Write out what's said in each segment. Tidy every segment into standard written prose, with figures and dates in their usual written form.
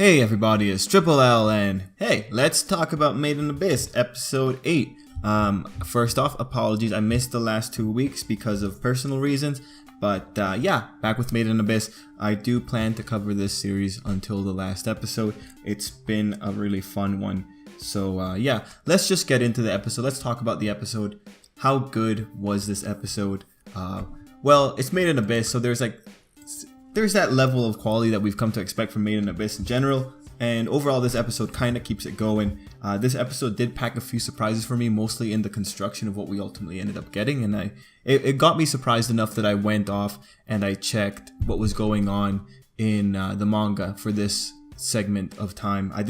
Hey everybody, it's Tripl-L and hey, let's talk about Made in Abyss episode 8. First off, apologies, I missed the last 2 weeks because of personal reasons, but yeah, back with Made in Abyss. I do plan to cover this series until the last episode. It's been a really fun one. So yeah, let's just get into the episode. Let's talk about the episode. How good was this episode? Well, it's Made in Abyss, so there's that level of quality that we've come to expect from Made in Abyss in general, and overall this episode kind of keeps it going. This episode did pack a few surprises for me, mostly in the construction of what we ultimately ended up getting, and it got me surprised enough that I went off and I checked what was going on in the manga for this segment of time. I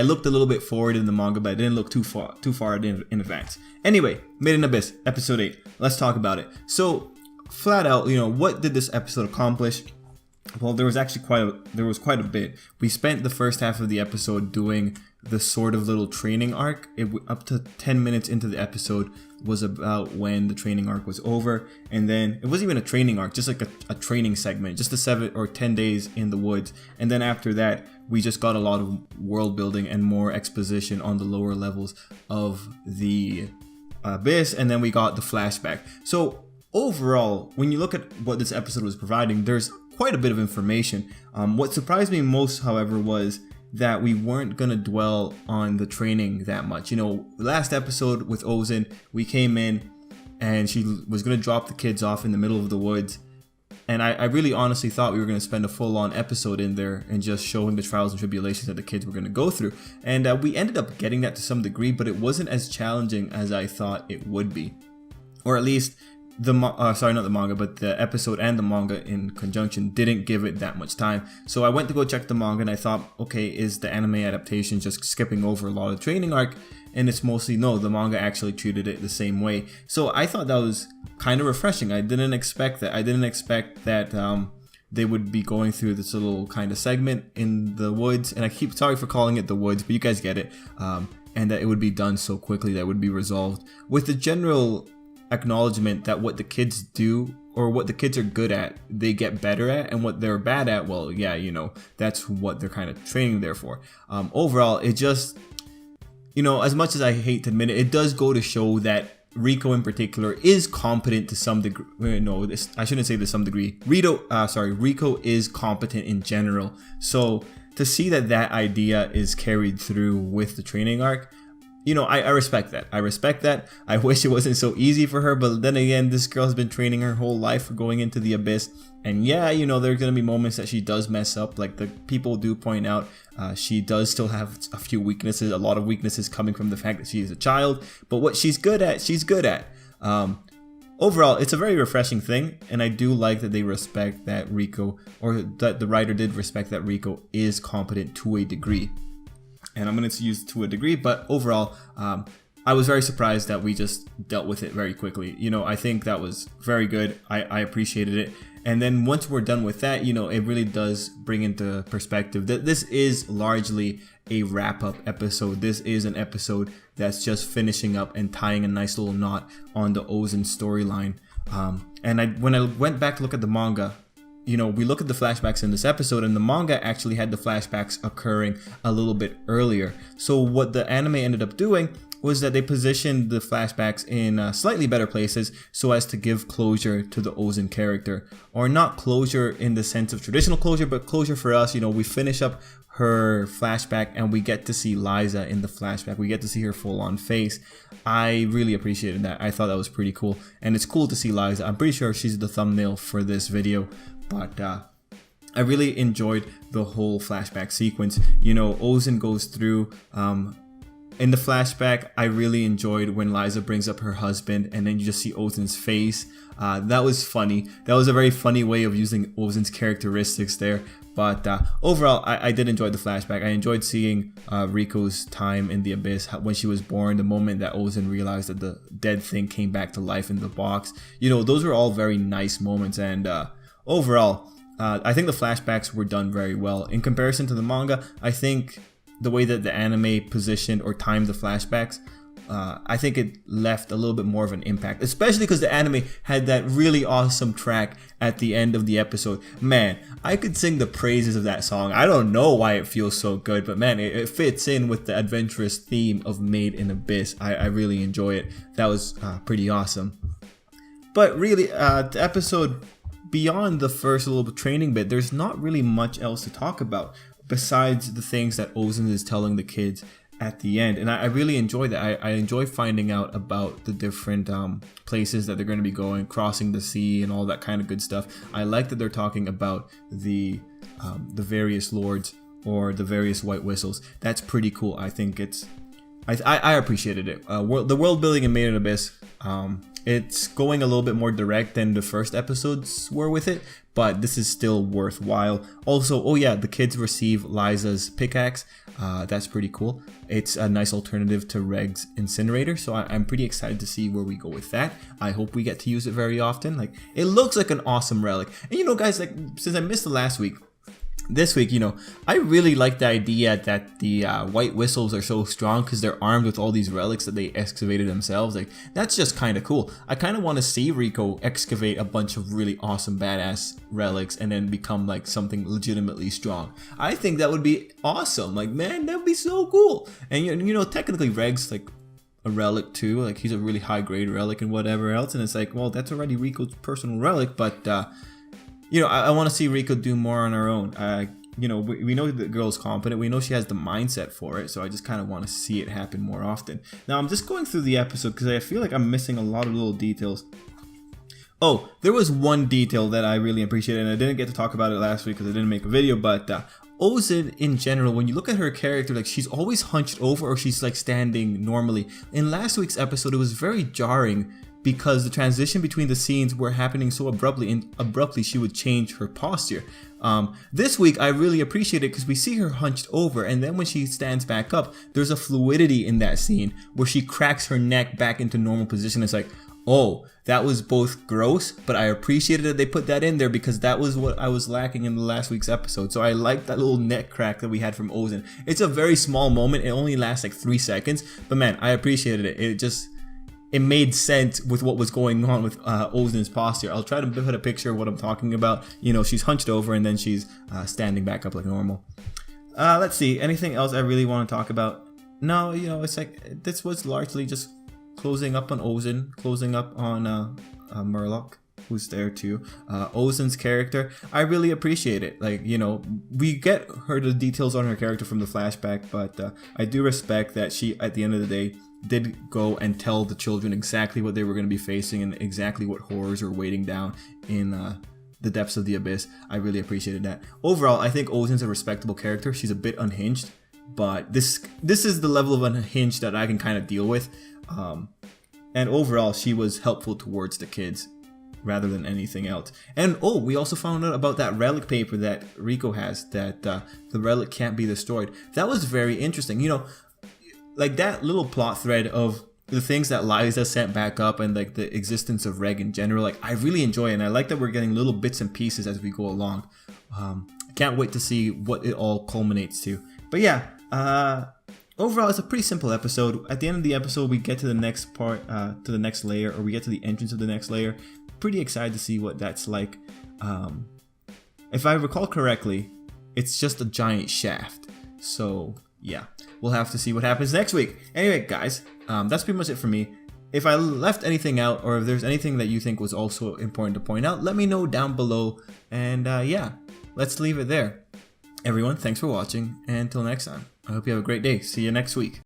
looked a little bit forward in the manga, but I didn't look too far in advance. Anyway, Made in Abyss episode 8. Let's talk about it. So flat out, what did this episode accomplish? Well, there was quite a bit. We spent the first half of the episode doing the sort of little training arc. Up to 10 minutes into the episode was about when the training arc was over, and then it wasn't even a training arc, just like a training segment, just the 7 or 10 days in the woods. And then after that, we just got a lot of world building and more exposition on the lower levels of the abyss, and then we got the flashback. So overall, when you look at what this episode was providing, there's quite a bit of information. What surprised me most, however, was that we weren't going to dwell on the training that much. Last episode with Ozen, we came in and she was going to drop the kids off in the middle of the woods. And I really honestly thought we were going to spend a full-on episode in there and just showing the trials and tribulations that the kids were going to go through. And we ended up getting that to some degree, but it wasn't as challenging as I thought it would be. Or at least the episode and the manga in conjunction didn't give it that much time. So I went to go check the manga and I thought, okay, is the anime adaptation just skipping over a lot of the training arc? And it's mostly no, the manga actually treated it the same way. So I thought that was kind of refreshing. I didn't expect that. They would be going through this little kind of segment in the woods, and I keep sorry for calling it the woods, but you guys get it. And that it would be done so quickly, that it would be resolved with the general acknowledgement that what the kids do or what the kids are good at, they get better at, and what they're bad at, well, yeah, that's what they're kind of training there for. Overall, it just, as much as I hate to admit it, it does go to show that Rico in particular is competent to some degree. No, I shouldn't say to some degree. Rico is competent in general. So to see that idea is carried through with the training arc, I respect that. I wish it wasn't so easy for her, but then again, this girl has been training her whole life for going into the abyss. And yeah, there's going to be moments that she does mess up. Like the people do point out, she does still have a few weaknesses, a lot of weaknesses coming from the fact that she is a child. But what she's good at, she's good at. Overall, it's a very refreshing thing, and I do like that they respect that Rico, or that the writer did respect that Rico is competent to a degree. And I'm going to use to a degree, but overall, I was very surprised that we just dealt with it very quickly. I think that was very good. I appreciated it. And then once we're done with that, it really does bring into perspective that this is largely a wrap-up episode. This is an episode that's just finishing up and tying a nice little knot on the Ozen storyline. And when I went back to look at the manga, we look at the flashbacks in this episode, and the manga actually had the flashbacks occurring a little bit earlier. So what the anime ended up doing was that they positioned the flashbacks in slightly better places so as to give closure to the Ozen character. Or not closure in the sense of traditional closure, but closure for us. We finish up her flashback and we get to see Liza in the flashback. We get to see her full-on face. I really appreciated that. I thought that was pretty cool. And it's cool to see Liza. I'm pretty sure she's the thumbnail for this video. But I really enjoyed the whole flashback sequence. Ozen goes through, in the flashback, I really enjoyed when Liza brings up her husband and then you just see Ozen's face. That was funny. That was a very funny way of using Ozen's characteristics there. But overall, I did enjoy the flashback. I enjoyed seeing Rico's time in the abyss, when she was born, the moment that Ozen realized that the dead thing came back to life in the box. Those were all very nice moments, and overall, I think the flashbacks were done very well. In comparison to the manga, I think the way that the anime positioned or timed the flashbacks I think it left a little bit more of an impact, especially because the anime had that really awesome track at the end of the episode. Man, I could sing the praises of that song. I don't know why it feels so good, but man, it fits in with the adventurous theme of Made in Abyss. I really enjoy it. That was pretty awesome. But really, the episode, beyond the first little training bit, there's not really much else to talk about besides the things that Ozen is telling the kids at the end. And I really enjoy that. I enjoy finding out about the different places that they're going to be going, crossing the sea and all that kind of good stuff. I like that they're talking about the various lords or the various white whistles. That's pretty cool. I think I appreciated it. The world building in Made in Abyss, it's going a little bit more direct than the first episodes were with it, but this is still worthwhile. Also, oh yeah, the kids receive Liza's pickaxe. That's pretty cool. It's a nice alternative to Reg's incinerator, so I'm pretty excited to see where we go with that. I hope we get to use it very often. Like, it looks like an awesome relic. And you know, guys, like, since I missed the last week, this week, you know, I really like the idea that the white whistles are so strong because they're armed with all these relics that they excavated themselves. Like, that's just kind of cool. I kind of want to see Rico excavate a bunch of really awesome badass relics and then become like something legitimately strong. I think that would be awesome. Like, man, that would be so cool. And you know, technically Reg's like a relic too. Like, he's a really high grade relic and whatever else. And it's like, well, that's already Rico's personal relic, but you know, I want to see Rico do more on her own. You know, we know the girl's competent. We know she has the mindset for it. So I just kind of want to see it happen more often. Now, I'm just going through the episode because I feel like I'm missing a lot of little details. Oh, there was one detail that I really appreciated, and I didn't get to talk about it last week because I didn't make a video, but Ozen in general, when you look at her character, like, she's always hunched over or she's like standing normally. In last week's episode, it was very jarring because the transition between the scenes were happening so abruptly, and abruptly she would change her posture. This week I really appreciate it because we see her hunched over, and then when she stands back up, there's a fluidity in that scene where she cracks her neck back into normal position. It's like, oh, that was both gross, but I appreciated that they put that in there because that was what I was lacking in the last week's episode. So I like that little neck crack that we had from Ozen. It's a very small moment. It only lasts like 3 seconds, but man, I appreciated it. It made sense with what was going on with Ozen's posture. I'll try to put a picture of what I'm talking about. You know, she's hunched over and then she's standing back up like normal. Let's see, anything else I really want to talk about? No, you know, it's like, this was largely just closing up on Ozen, closing up on Murloc, who's there too. Ozen's character, I really appreciate it. Like, you know, we get the details on her character from the flashback, but I do respect that she, at the end of the day, did go and tell the children exactly what they were going to be facing and exactly what horrors are waiting down in the depths of the abyss. I really appreciated that. Overall, I think Ozen's a respectable character. She's a bit unhinged, but this is the level of unhinged that I can kind of deal with. And overall, she was helpful towards the kids rather than anything else. And oh, we also found out about that relic paper that Rico has, that the relic can't be destroyed. That was very interesting. You know, like that little plot thread of the things that Liza sent back up and like the existence of Reg in general, like, I really enjoy it, and I like that we're getting little bits and pieces as we go along. I can't wait to see what it all culminates to. But yeah, overall, it's a pretty simple episode. At the end of the episode, we get to the next part, to the next layer, or we get to the entrance of the next layer. Pretty excited to see what that's like. If I recall correctly, it's just a giant shaft. So yeah, we'll have to see what happens next week. Anyway, guys, that's pretty much it for me. If I left anything out, or if there's anything that you think was also important to point out, let me know down below. And yeah, let's leave it there. Everyone, thanks for watching, and until next time, I hope you have a great day. See you next week.